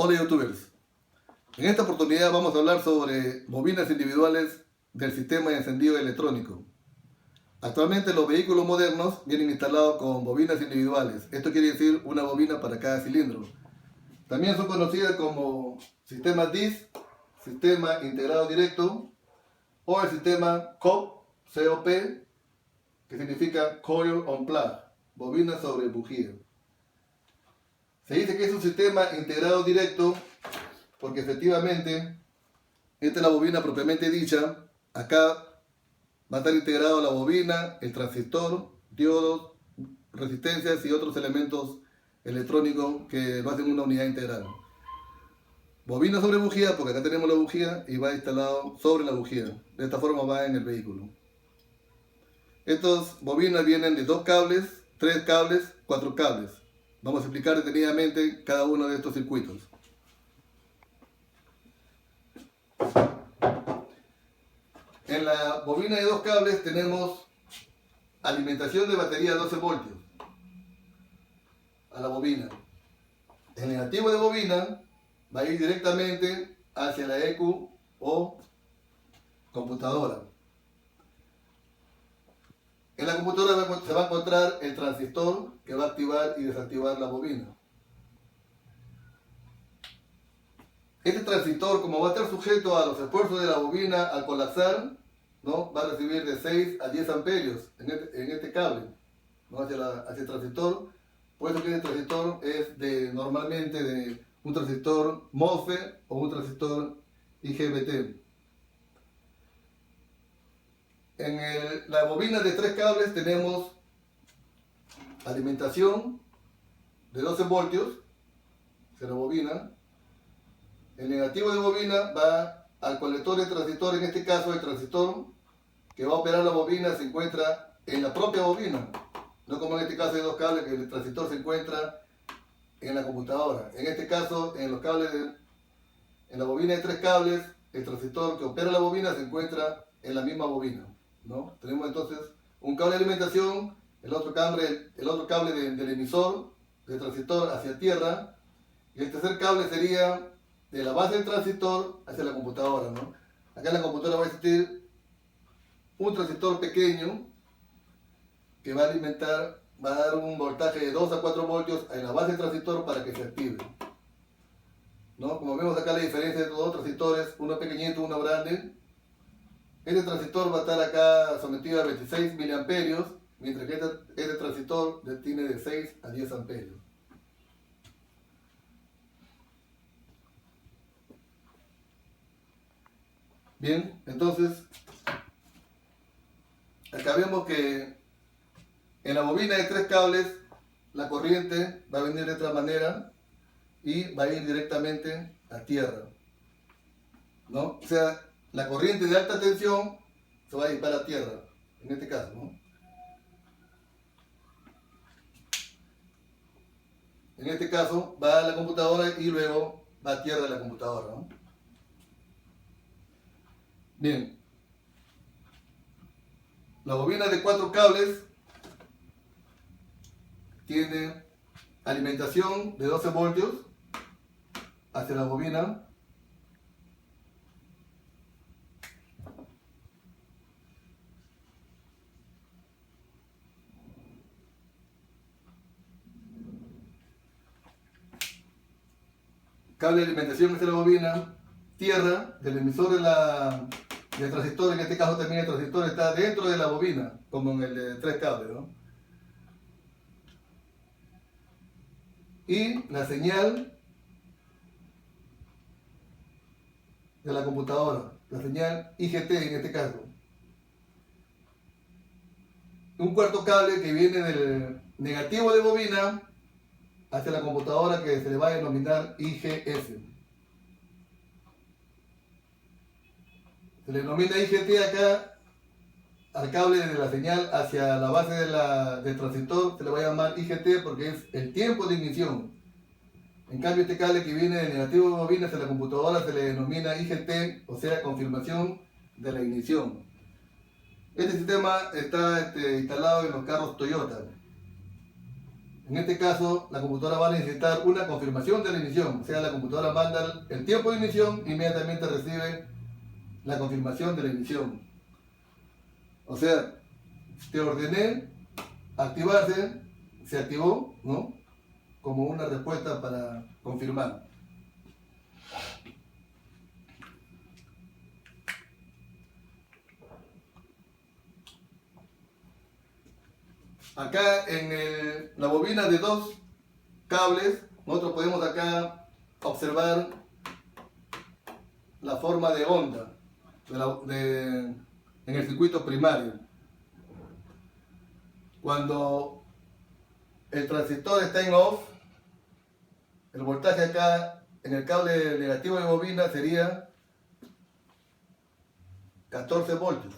Hola youtubers, en esta oportunidad vamos a hablar sobre bobinas individuales del sistema de encendido electrónico. Actualmente los vehículos modernos vienen instalados con bobinas individuales, esto quiere decir una bobina para cada cilindro. También son conocidas como sistema DIS, sistema integrado directo, o el sistema COP, que significa Coil on Plug, bobina sobre bujía. Se dice que es un sistema integrado directo porque efectivamente esta es la bobina propiamente dicha. Acá va a estar integrado la bobina, el transistor, diodos, resistencias y otros elementos electrónicos que lo hacen una unidad integral. Bobina sobre bujía, porque acá tenemos la bujía y va instalado sobre la bujía. De esta forma va en el vehículo. Estas bobinas vienen de 2 cables, 3 cables, 4 cables. Vamos a explicar detenidamente cada uno de estos circuitos. En la bobina de 2 cables tenemos alimentación de batería a 12 voltios a la bobina. El negativo de bobina va a ir directamente hacia la ECU o computadora. En la computadora se va a encontrar el transistor que va a activar y desactivar la bobina. Este transistor, como va a estar sujeto a los esfuerzos de la bobina al colapsar, ¿no?, va a recibir de 6 a 10 amperios en este cable, ¿no?, hacia el transistor, puesto que este transistor es normalmente de un transistor MOSFET o un transistor IGBT. En la bobina de 3 cables tenemos alimentación de 12 voltios hacia la bobina. El negativo de bobina va al colector de transistor, en este caso el transistor que va a operar la bobina se encuentra en la propia bobina, no como en este caso de 2 cables que el transistor se encuentra en la computadora. En este caso, en la bobina de 3 cables, el transistor que opera la bobina se encuentra en la misma bobina, ¿no? Tenemos entonces un cable de alimentación, el otro cable del emisor del transistor hacia tierra, y el tercer cable sería de la base del transistor hacia la computadora, ¿no? Acá en la computadora va a existir un transistor pequeño que va a dar un voltaje de 2 a 4 voltios en la base del transistor para que se active, ¿no? Como vemos acá la diferencia de los dos transistores, uno pequeñito, uno grande. Este transistor va a estar acá sometido a 26 miliamperios, mientras que este transistor tiene de 6 a 10 amperios. Bien, entonces, acá vemos que en la bobina de 3 cables, la corriente va a venir de esta manera y va a ir directamente a tierra, ¿no? O sea, la corriente de alta tensión se va a ir para tierra, en este caso, ¿no? En este caso va a la computadora y luego va a tierra de la computadora, ¿no? Bien, la bobina de 4 cables tiene alimentación de 12 voltios hacia la bobina. Cable de alimentación hacia la bobina, tierra del emisor del transistor, en este caso también el transistor está dentro de la bobina, como en el de 3 cables, ¿no? Y la señal de la computadora, la señal IGT en este caso. Un cuarto cable que viene del negativo de bobina hacia la computadora, que se le va a denominar IGS. Se le denomina IGT acá al cable de la señal hacia la base del transistor, se le va a llamar IGT porque es el tiempo de ignición. En cambio, este cable que viene del negativo de bobina hacia la computadora se le denomina IGT, o sea, confirmación de la ignición. Este sistema está instalado en los carros Toyota. En este caso, la computadora va a necesitar una confirmación de la ignición. O sea, la computadora manda el tiempo de ignición, inmediatamente recibe la confirmación de la ignición. O sea, te ordené activarse, se activó, ¿no? Como una respuesta para confirmar. Acá en la bobina de 2 cables, nosotros podemos acá observar la forma de onda en el circuito primario. Cuando el transistor está en off, el voltaje acá en el cable negativo de bobina sería 14 voltios,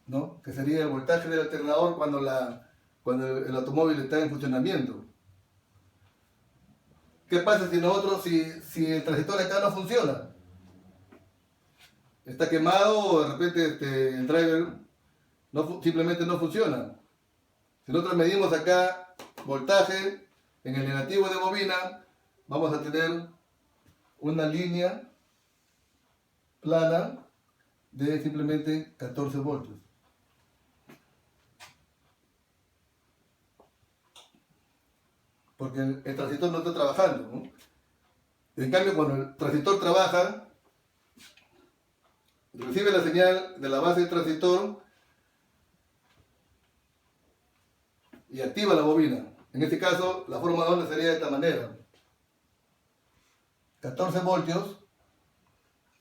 ¿no? Que sería el voltaje del alternador cuando el automóvil está en funcionamiento. ¿Qué pasa si el transistor acá no funciona? Está quemado o de repente el driver simplemente no funciona. Si nosotros medimos acá voltaje en el negativo de bobina, vamos a tener una línea plana de simplemente 14 voltios. Porque el transistor no está trabajando, ¿no? En cambio, cuando el transistor trabaja, recibe la señal de la base del transistor y activa la bobina. En este caso, la forma de onda sería de esta manera. 14 voltios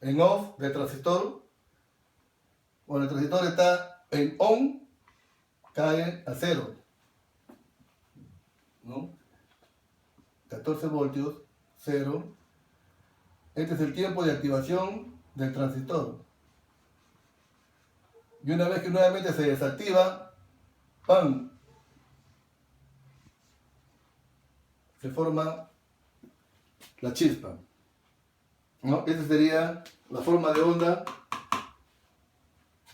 en off del transistor. Cuando el transistor está en on, cae a 0, ¿no? 14 voltios, 0. Este es el tiempo de activación del transistor. Y una vez que nuevamente se desactiva, ¡pam!, se forma la chispa, ¿no? Esa sería la forma de onda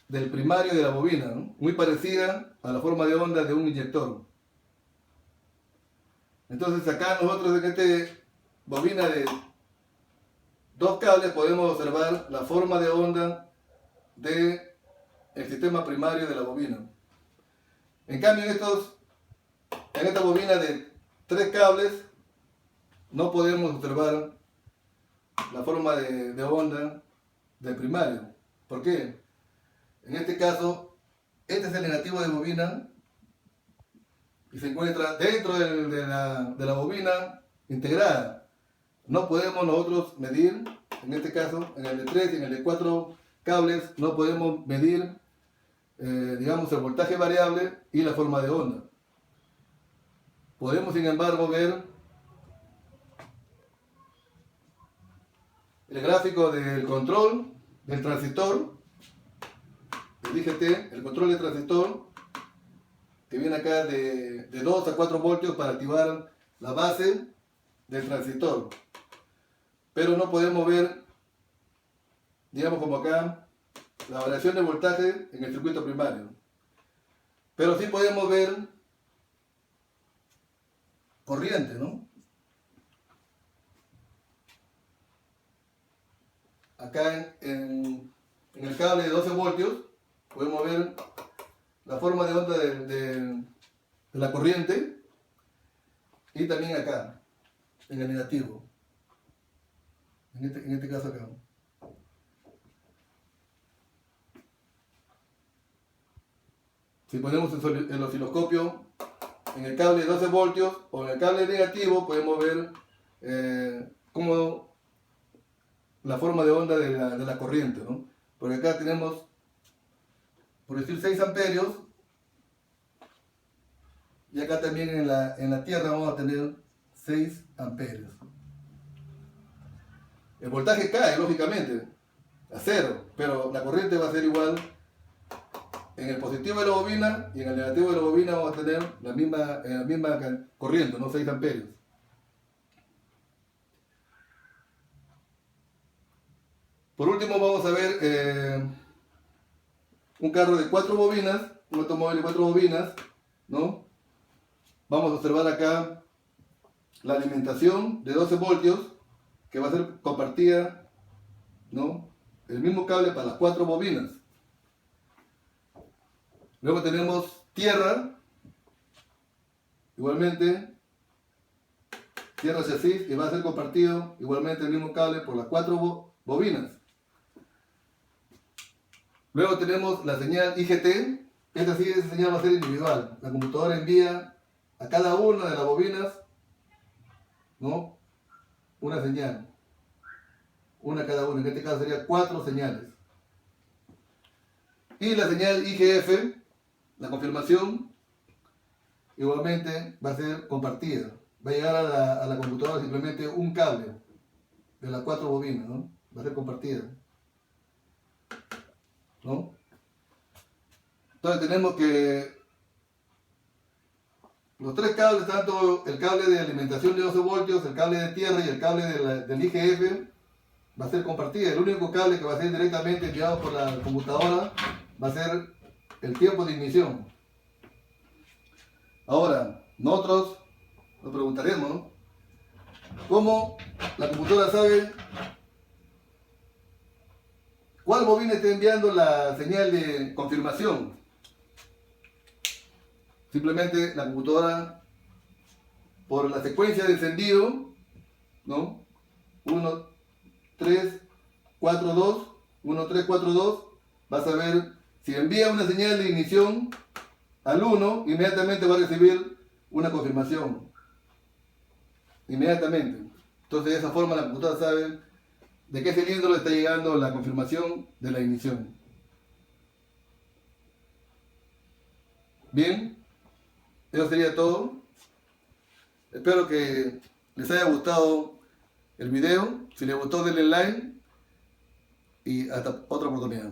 del primario de la bobina, ¿no? Muy parecida a la forma de onda de un inyector. Entonces acá nosotros en esta bobina de 2 cables podemos observar la forma de onda del sistema primario de la bobina. En cambio en esta bobina de 3 cables no podemos observar la forma de onda del primario. ¿Por qué? En este caso, este es el negativo de bobina y se encuentra dentro de la bobina integrada. No podemos nosotros medir, en este caso, en el de 3 y en el de 4 cables, no podemos medir, digamos, el voltaje variable y la forma de onda. Podemos, sin embargo, ver el gráfico del control del transistor, el IGT, el control del transistor, que viene acá de 2 a 4 voltios para activar la base del transistor. Pero no podemos ver, digamos como acá, la variación de voltaje en el circuito primario. Pero sí podemos ver corriente, ¿no? Acá en el cable de 12 voltios podemos ver la forma de onda de la corriente y también acá, en el negativo. En este caso acá. Si ponemos el osciloscopio en el cable de 12 voltios o en el cable negativo, podemos ver cómo la forma de onda de la corriente, ¿no? Porque acá tenemos, por decir, 6 amperios y acá también en la tierra vamos a tener 6 amperios. El voltaje cae, lógicamente, a 0, pero la corriente va a ser igual. En el positivo de la bobina y en el negativo de la bobina vamos a tener la misma corriente, no 6 amperios. Por último vamos a ver un carro de 4 bobinas, un automóvil de 4 bobinas, ¿no? vamos a observar acá la alimentación de 12 voltios que va a ser compartida, ¿no? El mismo cable para las 4 bobinas. Luego tenemos tierra, igualmente, tierra chasis, y va a ser compartido igualmente el mismo cable por las 4 bobinas. Luego tenemos la señal IGT. Esta señal va a ser individual. La computadora envía a cada una de las bobinas, ¿no?, una señal. Una cada una. En este caso sería 4 señales. Y la señal IGF, la confirmación, igualmente va a ser compartida. Va a llegar a la computadora simplemente un cable de las 4 bobinas, ¿no? Va a ser compartida, ¿no? Entonces tenemos que los 3 cables, tanto el cable de alimentación de 12 voltios, el cable de tierra y el cable del IGF, va a ser compartida. El único cable que va a ser directamente enviado por la computadora va a ser el tiempo de ignición. Ahora, nosotros nos preguntaremos, ¿no?, ¿cómo la computadora sabe cuál bobina está enviando la señal de confirmación? Simplemente la computadora, por la secuencia de encendido, ¿no?, 1, 3, 4, 2, 1, 3, 4, 2, va a saber si envía una señal de ignición al 1, inmediatamente va a recibir una confirmación. Inmediatamente. Entonces de esa forma la computadora sabe de qué cilindro le está llegando la confirmación de la ignición. Bien, eso sería todo. Espero que les haya gustado el video. Si les gustó, denle like y hasta otra oportunidad.